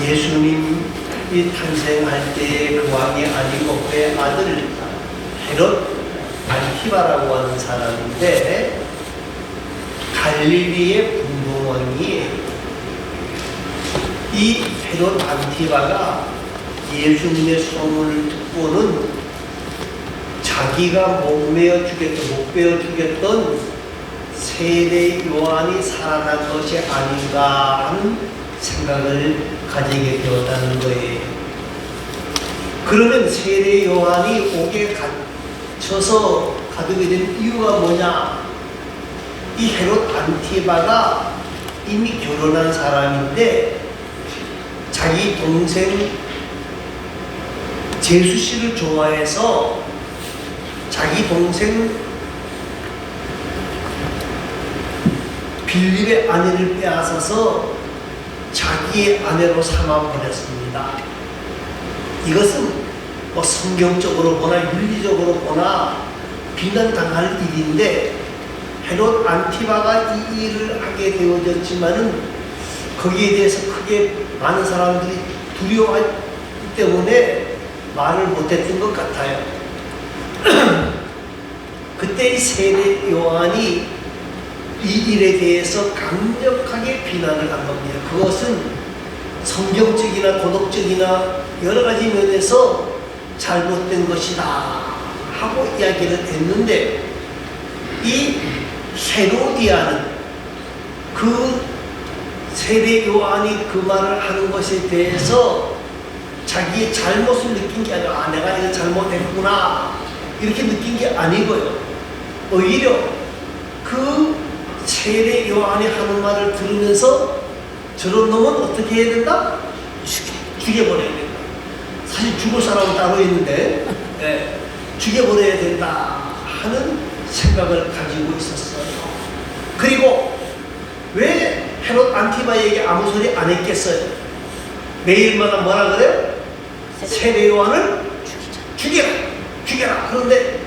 예수님이 탄생할 때의 그 왕이 아니고의 아들 헤롯 안티바라고 하는 사람인데 갈릴리의 분봉왕이에요. 이 헤롯 안티바가 예수님의 소문을 듣고는 자기가 못 베어 죽였던 세례 요한이 살아난 것이 아닌가 하는 생각을 가지게 되었다는 거예요. 그러면 세례 요한이 옥에 갇혀서 가두게 된 이유가 뭐냐? 이 헤롯 안티바가 이미 결혼한 사람인데 자기 동생 제수 씨를 좋아해서 자기 동생 빌립의 아내를 빼앗아서 자기의 아내로 삼아 버렸습니다. 이것은 뭐 성경적으로 보나 윤리적으로 보나 비난당할 일인데 헤롯 안티바가 이 일을 하게 되어졌지만은 거기에 대해서 크게 많은 사람들이 두려워하기 때문에 말을 못했던 것 같아요. 그때 이 세례 요한이 이 일에 대해서 강력하게 비난을 한 겁니다. 그것은 성경적이나 도덕적이나 여러 가지 면에서 잘못된 것이다 하고 이야기를 했는데 이 헤로디아는 그 세례 요한이 그 말을 하는 것에 대해서 자기의 잘못을 느낀 게 아니라 내가 이거 잘못했구나 이렇게 느낀 게 아니고요. 오히려 그 세례 요한이 하는 말을 들으면서 저런 놈은 어떻게 해야 된다? 죽여버려야 된다. 사실 죽을 사람은 따로 있는데 죽여버려야 된다 하는 생각을 가지고 있었어요. 그리고 왜 헤롯 안티바에게 아무 소리 안 했겠어요? 매일마다 뭐라 그래요? 세례 요한을 죽여라. 그런데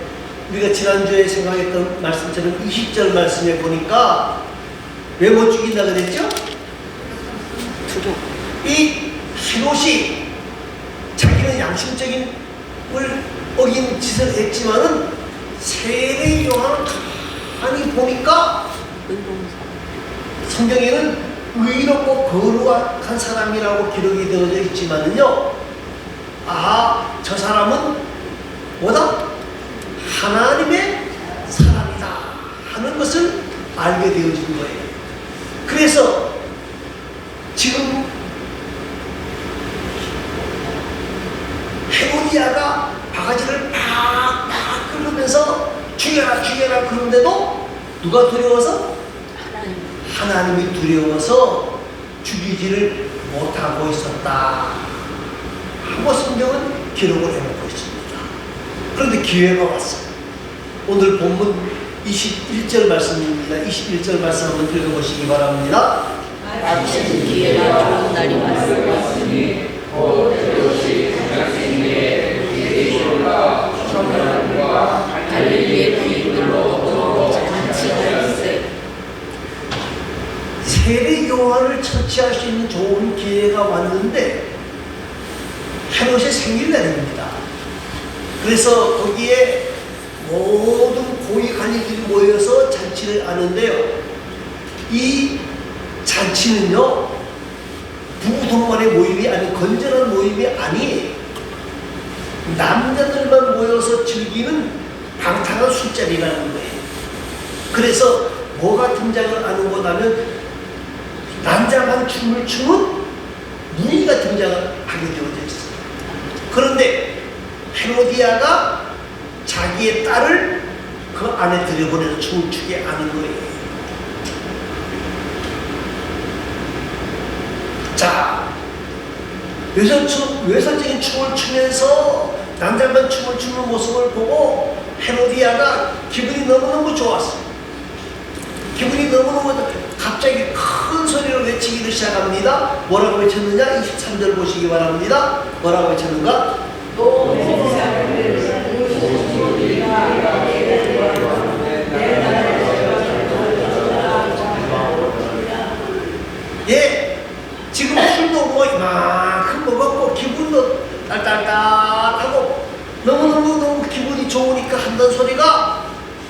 우리가 지난주에 생각했던 말씀처럼 20절 말씀에 보니까 왜 못 죽인다 그랬죠? 이 헤롯이 자기는 양심적인 을 어긴 짓을 했지만은 세례 요한을 가만히 보니까 성경에는 의롭고 거룩한 사람이라고 기록이 되어져 있지만은요, 저 사람은 뭐다? 하나님의 사람이다 하는 것을 알게 되어진 거예요. 그래서 지금 헤로디아가 바가지를 팍팍 끓으면서 죽여라 그런데도 누가 두려워서? 하나님이 두려워서 죽이지를 못하고 있었다 하고 성경은 기록을 해놓고 있습니다. 그런데 기회가 왔어요. 오늘 본문 21절 말씀입니다. 21절 말씀 한번 읽어보시기 바랍니다. 마침 기회가 좋은 날이 왔으니 곧 헤롯이 장자생에 예수가 천사들과 갈릴리의 귀인들로 잔치하였으니 세례 요한을 처치할 수 있는 좋은 기회가 왔는데 헤롯의 생일날입니다. 그래서 거기에 모든 고위 관리들이 모여서 잔치를 하는데요. 이 잔치는요, 부부 동반의 모임이 아닌 건전한 모임이 아니에요. 남자들만 모여서 즐기는 방탕한 술자리라는 거예요. 그래서 뭐가 등장을 하는 거냐면 남자만 춤을 추는 무늬가 등장을 하게 되어져 있어요. 그런데 헤로디아가 자기의 딸을 그 안에 들여보내서 춤을 추게 하는 거예요. 자, 외설적인 춤을 추면서 남자만 춤을 추는 모습을 보고 헤로디아가 기분이 너무너무 좋았어요. 기분이 너무너무 갑자기 큰 소리로 외치기를 시작합니다. 뭐라고 외쳤느냐? 23절 보시기 바랍니다. 뭐라고 외쳤는가? 예, 지금 술도 뭐 이만큼 먹었고 기분도 딸딸딸하고 너무너무 기분이 좋으니까 한다는 소리가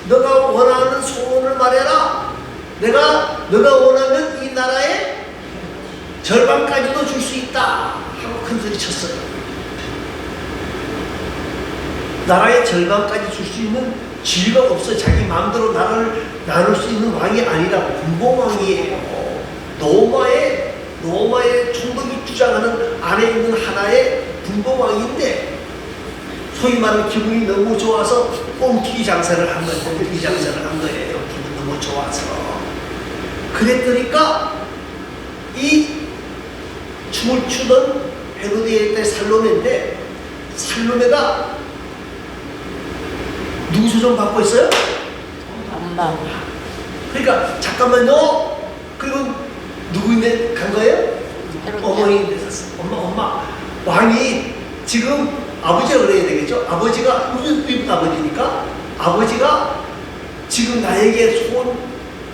너가 원하는 소원을 말해라. 내가 너가 원하면 이 나라의 절반까지도 줄 수 있다 하고 큰소리 쳤어요. 나라의 절반까지 줄 수 있는 지위가 없어. 자기 마음대로 나라를 나눌 수 있는 왕이 아니라 분봉왕이에요. 로마의 총독이 주장하는 안에 있는 하나의 분봉왕인데 소위 말하는 기분이 너무 좋아서 뻥튀기 장사를 한 거예요. 뻥튀기 장사를 한 거예요. 기분 너무 좋아서. 그랬더니까 이 춤을 추던 헤로디의 딸 살로메인데 살로메가 누구 소정 받고 있어요? 엄마. 그러니까 잠깐만요. 그리고 누구인데 간 거예요? 어머니인데 샀어. 엄마 왕이 지금 아버지가 그래야 되겠죠? 아버지가 무슨 아버지니까 아버지가 지금 나에게 소원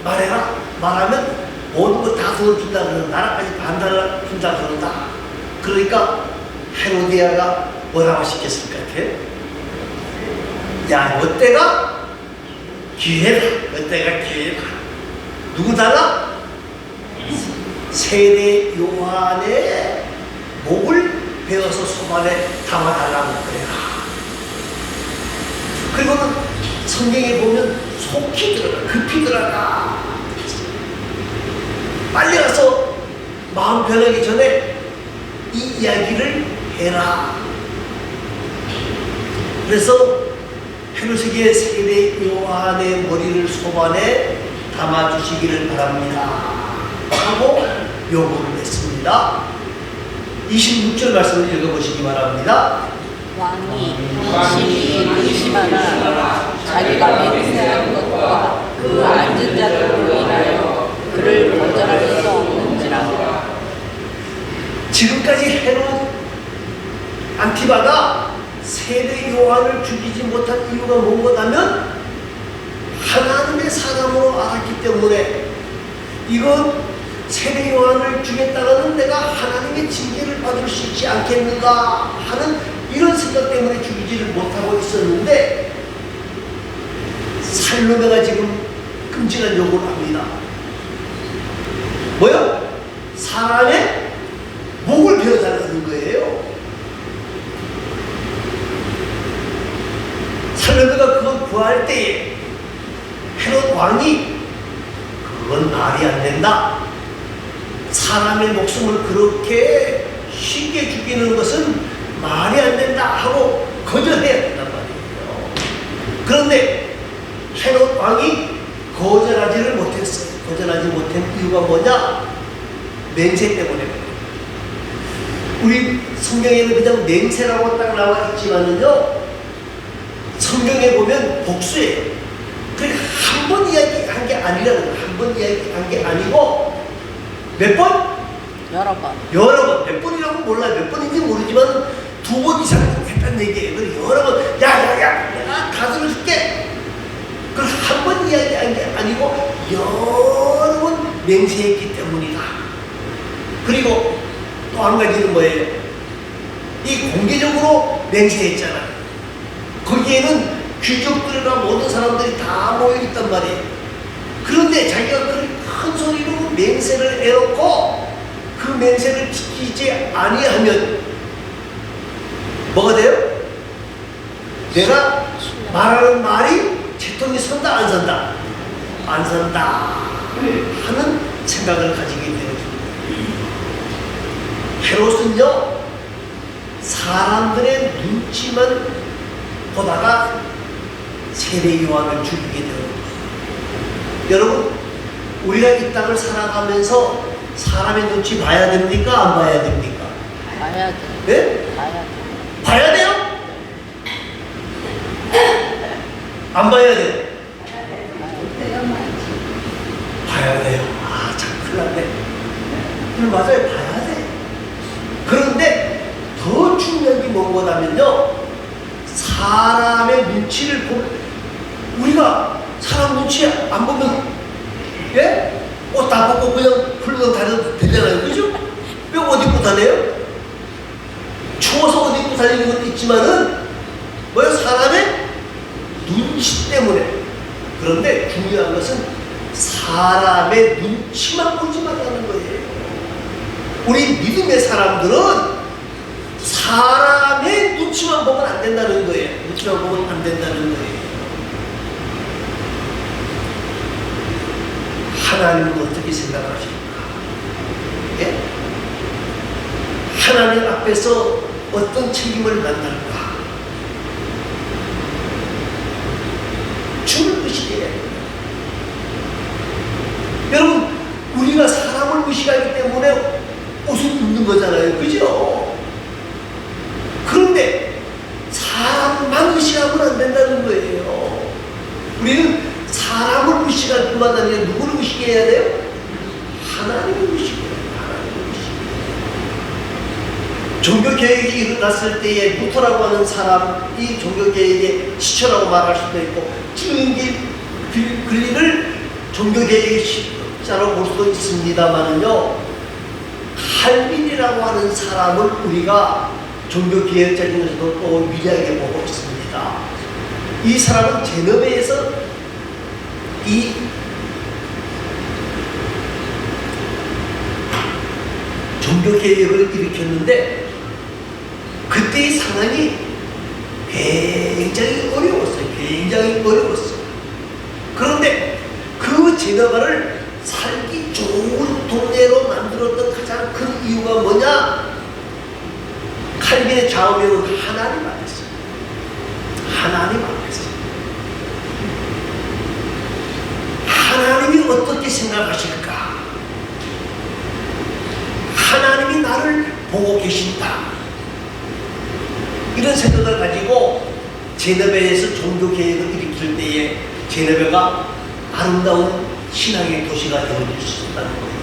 말해라. 말하면 모든 거 다 도와준다 그런다. 나라까지 반달을 준다 그런다. 그러니까 헤로디아가 뭐라고 시켰을까? 야, 이때가 기회다. 이때가 기회다. 누구 달라? 세례 요한의 목을 베어서 손안에 담아달라고 그래라. 그리고는 성경에 보면 속히 들어가, 급히 들어가. 빨리 가서 마음 변하기 전에 이 이야기를 해라. 그래서 헤로시기의 세례 요한의 머리를 손안에 담아주시기를 바랍니다 하고 요구를 했습니다. 26절 말씀을 읽어보시기 바랍니다. 왕이 심히 의심하나 자기가 맹세한 것과 그 앉은 자들로 인하여 그를 거절할 수 없는지라. 지금까지 헤롯 안티바가 세례 요한을 죽이지 못한 이유가 뭔가하면 하나님의 사람으로 알았기 때문에 이건 세례 요한을 죽였다가는 내가 하나님의 징계를 받을 수 있지 않겠는가 하는 이런 생각 때문에 죽이지를 못하고 있었는데 살로메가 지금 끔찍한 요구를 합니다. 뭐야? 사람의 목을 베어달라는 거예요. 살로메가 그걸 구할 때에 헤롯 왕이 그건 말이 안 된다. 사람의 목숨을 그렇게 쉽게 죽이는 것은 말이 안 된다 하고 거절해야 된단 말이에요. 그런데 헤롯 왕이 거절하지를 못했어요. 거절하지 못한 이유가 뭐냐? 맹세 때문에. 우리 성경에는 그냥 맹세라고 딱 나와 있지만은요, 성경에 보면 복수예요. 그러니까 한 번 이야기한 게 아니라는 거예요. 한 번 이야기한 게 아니고 몇 번? 여러 번. 여러 번. 몇 번이라고 몰라요. 몇 번인지 모르지만 2번 이상 했다는 얘기예요. 그래서 여러 번, 야, 내가 다 들어줄게. 그걸 한 번 이야기한 게 아니고 여러 번 맹세했기 때문이다. 그리고 또 한 가지는 뭐예요? 이 공개적으로 맹세했잖아. 거기에는 귀족들과 모든 사람들이 다 모여있단 말이에요. 그런데 자기가 큰 소리로 맹세를 해놓고 그 맹세를 지키지 아니하면 뭐가 돼요? 내가 말하는 말이 채통이 선다 안 선다? 안 선다 하는 생각을 가지게 되는 헤롯은요 사람들의 눈치만 보다가 세례 요한을 죽이게 되는 거예요. 여러분 우리가 이 땅을 살아가면서 사람의 눈치 봐야 됩니까? 안 봐야 됩니까? 봐야 돼. 네? 봐야 돼. 봐야 돼요? 안 봐야 돼요? 봐야 돼요. 아, 참 큰일 났네. 맞아요. 봐야 돼. 그런데 더 중요한 게 뭐냐면요. 사람의 눈치를 보면, 우리가 사람 눈치 안 보면, 예? 옷 다 벗고 그냥 훌렁 다녀도 되잖아요. 그죠? 왜 옷 입고 다녀? 다녀요? 추워서 옷 입고 다니는 것도 있지만은 뭐야? 사람의 눈치 때문에. 그런데 중요한 것은 사람의 눈치만 보지 말라는 거예요. 우리 믿음의 사람들은 사람의 눈치만 보면 안 된다는 거예요. 눈치만 보면 안 된다는 거예요. 하나님은 어떻게 생각하십니까? 예? 하나님 앞에서 어떤 책임을 만날까? 주를 의식해야 됩니다. 여러분, 우리가 사람을 의식하기 때문에 옷을 입는 거잖아요. 그죠? 그런데 사람만 의식하면 안 된다는 거예요. 우리는 사람을 의식할 뿐만 아니라 누구를 의식해야 돼요? 하나님을 의식해야 돼요. 하나님을 의식해야 돼요. 종교개혁이 일어났을 때에 루터라고 하는 사람이 종교개혁의 시초라고 말할 수도 있고, 찌은기 글린을 종교개혁의 시초라고 볼 수도 있습니다만은요, 칼빈이라고 하는 사람을 우리가 종교개혁자 중에서도 또 위대하게 보고 있습니다. 이 사람은 제너베에서 이 종교개혁을 일으켰는데, 그때의 상황이 굉장히 어려웠어요. 굉장히 어려웠어요. 그런데 그 제너바를 살기 좋은 동네로 만들었던 가장 큰 이유가 뭐냐? 칼빈의 좌우명은 하나님 앞에서. 하나님 앞에서. 하나님이 어떻게 생각하실까? 하나님이 나를 보고 계신다. 이런 생각을 가지고 제너베에서 종교개혁을 일으킬 때에 제너베가 아름다운 신앙의 도시가 되어질 수 있다는 거예요.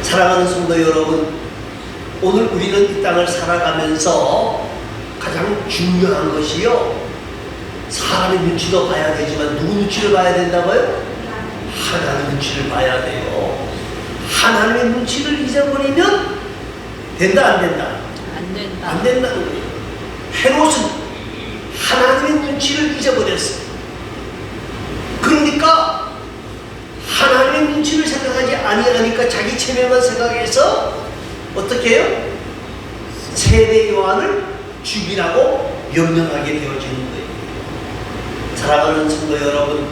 사랑하는 성도 여러분, 오늘 우리는 이 땅을 살아가면서 가장 중요한 것이요, 사람의 눈치도 봐야 되지만 누구 눈치를 봐야 된다고요? 하나님의 눈치를 봐야 돼요. 하나님의 눈치를 잊어버리면 된다, 안 된다? 안 된다. 안 된다는 거예요. 헤롯은 하나님의 눈치를 잊어버렸어요. 그러니까 하나님의 눈치를 생각하지 아니하니까 자기 체면만 생각해서 어떻게 해요? 세례 요한을 죽이라고 명령하게 되어지는 거예요. 사랑하는 성도 여러분,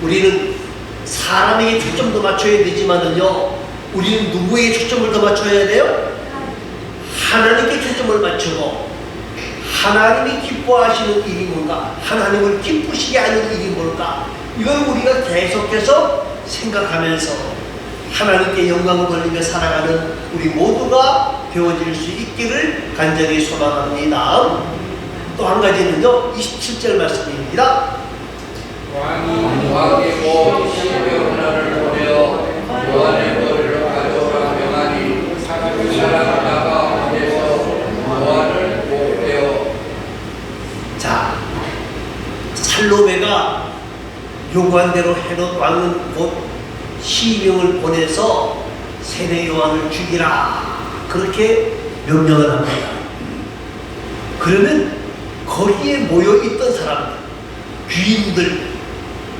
우리는 사람에게 초점도 맞춰야 되지만은요, 우리는 누구에게 초점을 더 맞춰야 돼요? 하나님께 초점을 맞추고, 하나님이 기뻐하시는 일이 뭔가, 하나님을 기쁘시게 하는 일이 뭘까, 이걸 우리가 계속해서 생각하면서 하나님께 영광을 돌리며 살아가는 우리 모두가 되어질 수 있기를 간절히 소망합니다. 또 한 가지는요, 27절 말씀입니다. 왕이 왕이고 시베온나를 보내어 요한의 머리를 가져오라 명하니 그 사람이 나가 앞에서 요한을 목대어. 자, 살로메가 요구한 대로 헤롯 왕은 곧 시명을 보내서 세례 요한을 죽이라, 그렇게 명령을 합니다. 그러면 거기에 모여 있던 사람들, 귀인들,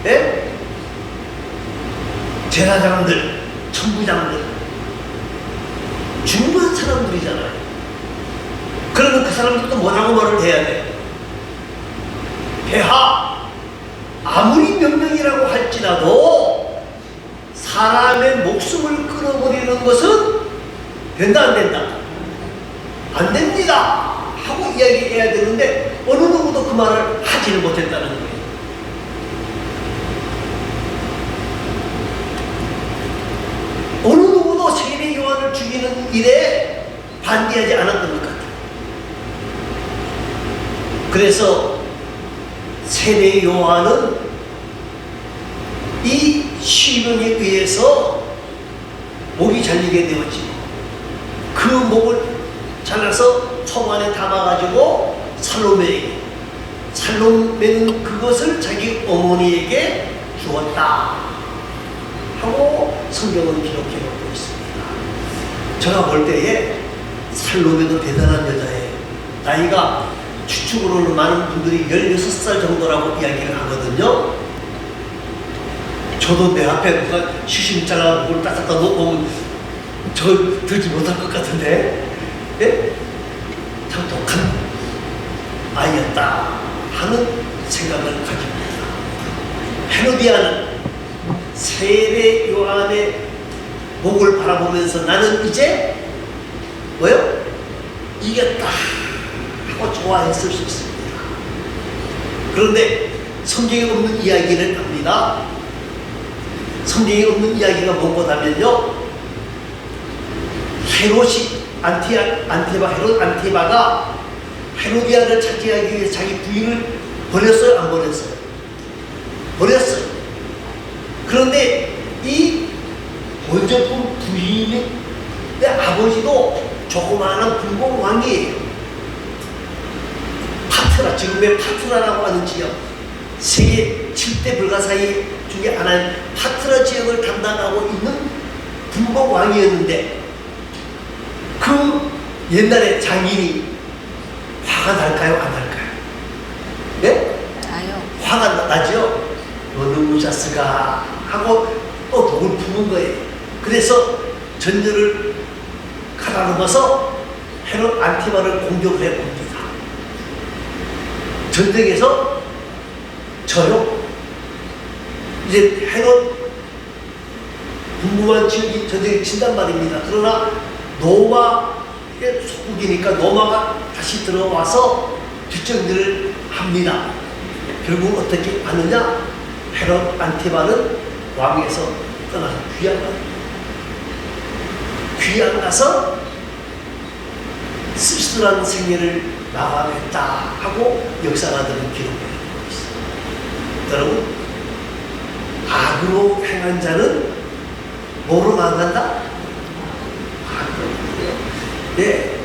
예? 제사장들, 천부장들, 중요한 사람들이잖아요. 그러면 그 사람들도 뭐라고 말을 해야 돼? 폐하, 아무리 명령이라고 할지라도 사람의 목숨을 끊어버리는 것은 된다, 안 된다? 안 됩니다 하고 이야기해야 되는데, 어느 누구도 그 말을 하지를 못했다는 거예요. 어느 누구도 세례 요한을 죽이는 일에 반대하지 않았던 것 같아요. 그래서 세례 요한은 이 시련에 의해서 목이 잘리게 되었지. 그 목을 잘라서 통 안에 담아가지고 살로메는 그것을 자기 어머니에게 주었다 하고 성경은 기록해 놓고 있습니다. 제가 볼 때에 샬롬에도 대단한 여자예요. 나이가 추측으로는 많은 분들이 16살 정도라고 이야기를 하거든요. 저도 내 앞에 누가 시심장하고 뭘 따뜻하다 놓으면 저 들지 못할 것 같은데, 예? 참 독한 아이였다 하는 생각을 가집니다. 헤로디아는 세례 요한의 목을 바라보면서 나는 이제 뭐요? 이겼다 하고 좋아했을 수 있습니다. 그런데 성경에 없는 이야기를 합니다. 성경에 없는 이야기가 무엇하면요, 헤롯이 헤롯 안티바가 헤로디아를 차지하기 위해 자기 부인을 버렸어요? 안 버렸어요? 버렸어요. 그런데 이 먼저 본 부인의 아버지도 조그마한 불공 왕이에요. 파트라, 지금의 파트라라고 하는 지역, 세계 7대 불가사의 중에 하나인 파트라 지역을 담당하고 있는 불공 왕이었는데, 그 옛날에 장인이 화가 날까요? 안 날까요? 네? 나요. 화가 나죠? 너는 무자스가 하고 또 독을 품은 거예요. 그래서 전열을 가다듬어서 헤롯 안티바를 공격을 해봅니다. 전쟁에서 저요. 이제 헤롯 궁금한 지역이 전쟁에 친단 말입니다. 그러나 노마의 속국이니까 노마가 다시 들어와서 뒷정리를 합니다. 결국 어떻게 하느냐? 헤롯 안티바는 왕에서 떠나서 귀양 가서 쓸쓸한 생애를 마감했다 하고 역사가들은 기록해놓고 있어요. 여러분, 악으로 행한 자는 뭐로 망한다? 네,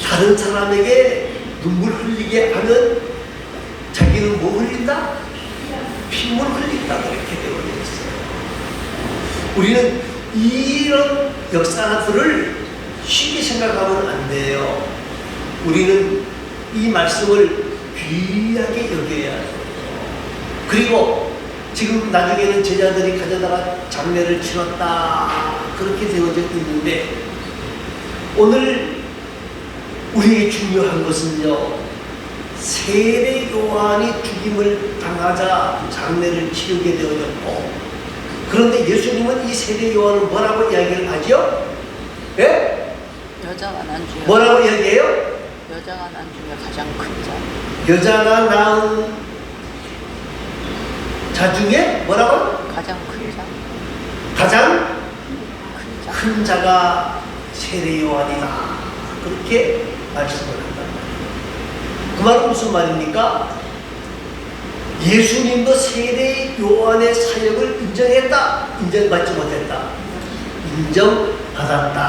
다른 사람에게 눈물 흘리게 하면 자기는 뭐 흘린다? 핏물 흘린다. 그렇게 되어 있어요. 우리는 이런 역사들을 쉽게 생각하면 안 돼요. 우리는 이 말씀을 귀하게 여겨야 해요. 그리고 지금 나중에는 제자들이 가져다가 장례를 치렀다 그렇게 되어져 있는데, 오늘 우리에게 중요한 것은요, 세례 요한이 죽임을 당하자 장례를 치르게 되어졌고, 그런데 예수님은 이 세례 요한을 뭐라고 이야기를 하죠? 예? 여자가 난 중에 뭐라고 이야기해요? 여자가 난 중에 가장 큰 자. 여자가 낳은 자 중에 뭐라고? 가장 큰 자. 가장 큰 자. 큰 자가 세례 요한이다. 그렇게 말씀을 한단 말이에요. 그 말은 무슨 말입니까? 예수님도 세례 요한의 사역을 인정했다? 인정받지 못했다? 인정받았다.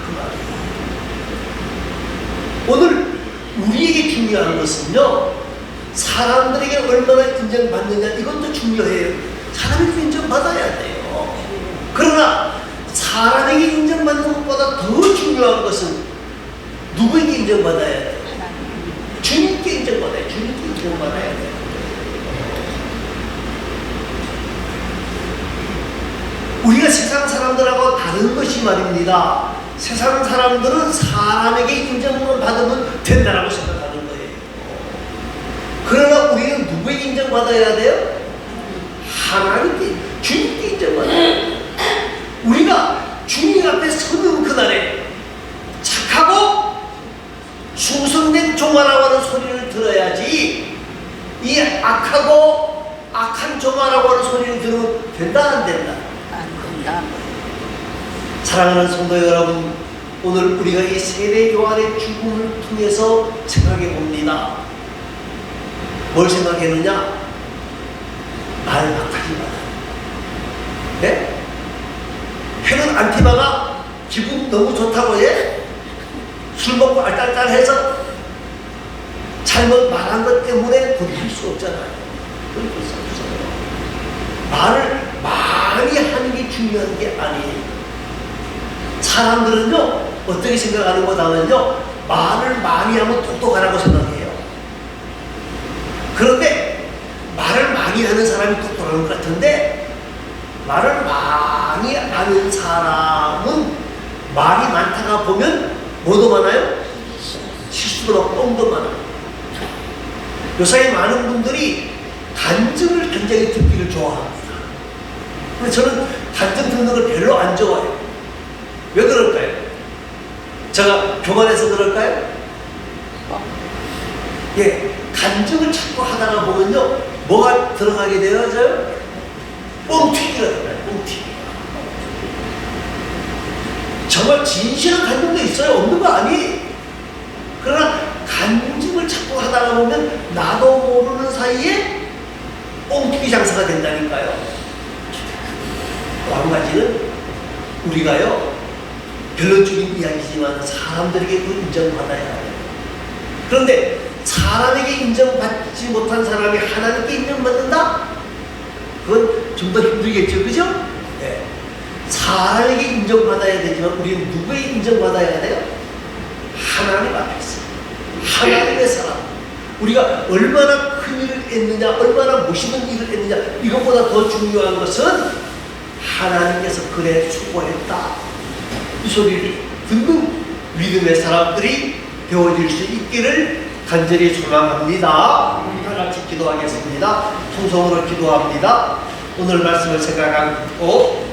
그 말이에요. 오늘 우리에게 중요한 것은요, 사람들에게 얼마나 인정받느냐, 이것도 중요해요. 사람에게 인정받아야 돼요. 그러나 사람에게 인정받는 것보다 더 중요한 것은 누구에게 인정받아야 돼요? 주님께 인정받아야 돼요. 주님께 인정받아야 돼요. 우리가 세상 사람들하고 다른 것이 말입니다. 세상 사람들은 사람에게 인정을 받으면 된다라고 생각하는 거예요. 그러나 우리는 누구에게 인정받아야 돼요? 하나님께, 주님께 인정받아야 돼요. 우리가 주님 앞에 서는 그날에 착하고 충성된 종아라고 하는 소리를 들어야지, 이 악하고 악한 종아라고 하는 소리를 들으면 된다 안 된다? 안 된다. 사랑하는 성도 여러분, 오늘 우리가 이 세례 요한의 죽음을 통해서 생각해 봅니다. 뭘 생각했느냐? 말 막하지 마라. 네? 헤롯 안티바가 기분 너무 좋다고 해? 술 먹고 알딸딸해서 잘못 말한 것 때문에 돌릴 수 없잖아요. 돌릴 수 없어요. 말을 많이 하는 게 중요한 게 아니에요. 사람들은요, 어떻게 생각하는 거다면요, 말을 많이 하면 똑똑하라고 생각해요. 그런데 말을 많이 하는 사람이 똑똑한 것 같은데, 말을 많이 하는 사람은 말이 많다가 보면 뭐도 많아요? 실수도 많고 뻥도 많아요. 요사이 많은 분들이 간증을 굉장히 듣기를 좋아합니다. 근데 저는 간증 듣는 걸 별로 안 좋아해요. 왜 그럴까요? 제가 교만해서 그럴까요? 예, 간증을 자꾸 하다가 보면요, 뭐가 들어가게 돼요? 뻥튀기가 들어가요. 뻥튀기. 정말 진실한 간증도 있어요. 없는 거 아니. 그러나 간증을 자꾸 하다가 보면 나도 모르는 사이에 뻥튀기 장사가 된다니까요. 또 한 가지는 우리가요, 결론적인 이야기지만 사람들에게 그 인정받아야 해요. 그런데 사람에게 인정받지 못한 사람이 하나님께 인정받는다? 그건 좀 더 힘들겠죠, 그죠? 네. 사람에게 인정받아야 되지만 우리는 누구에게 인정받아야 돼요? 하나님 앞에서. 하나님의 사람. 우리가 얼마나 큰 일을 했느냐, 얼마나 멋있는 일을 했느냐, 이것보다 더 중요한 것은 하나님께서 그래 수고했다, 이 소리를 듣는 믿음의 사람들이 되어질 수 있기를 간절히 소망합니다. 다 같이 기도하겠습니다. 통성으로 기도합니다. 오늘 말씀을 생각하고